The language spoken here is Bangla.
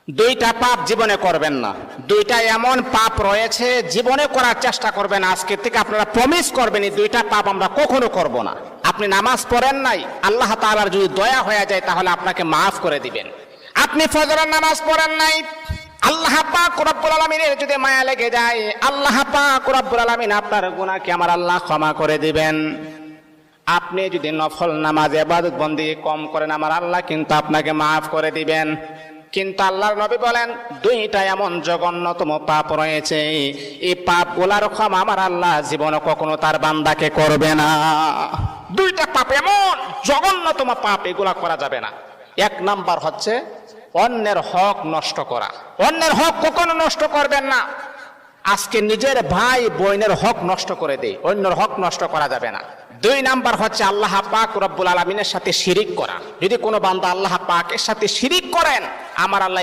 দুইটা পাপ জীবনে করবেন না। দুইটা এমন পাপ রয়েছে জীবনে করার চেষ্টা করবেন, আজকে থেকে আপনারা প্রমিস করবেন এই দুইটা পাপ আমরা কখনো করব না। আপনি নামাজ পড়েন নাই, আল্লাহ তাআলার যদি দয়া হয়ে যায় তাহলে আপনাকে মাফ করে দিবেন। আপনি ফজরের নামাজ পড়েন নাই, আল্লাহ পাক রব্বুল আলামিনের যদি মায়া লেগে যায়, আল্লাহ পাক রব্বুল আলামিন আপনার গুনাহকে আমার আল্লাহ ক্ষমা করে দিবেন। আপনি যদি নফল নামাজ ইবাদত বন্দেগী কম করেন, আমার আল্লাহ কিন্তু আপনাকে মাফ করে দিবেন। কিন্তু আল্লাহর নবী বলেন দুইটা এমন জঘন্যতম পাপ রয়েছে, এই পাপগুলার ক্ষমা আমার আল্লাহ জীবনে কখনো তার বান্দাকে করবে না। দুইটা পাপ এমন জঘন্যতম পাপ, এগুলা করা যাবে না। এক নাম্বার হচ্ছে অন্যের হক নষ্ট করা। অন্যের হক কখনো নষ্ট করবেন না। আজকে নিজের ভাই বোনের হক নষ্ট করে দেয়, অন্যের হক নষ্ট করা যাবে না। দুই নাম্বার হচ্ছে আল্লাহ পাক রব্বুল আলামিনের সাথে শিরিক করা। যদি কোনো বান্দা আল্লাহ পাকের সাথে শিরিক করেন, আমার আল্লাহ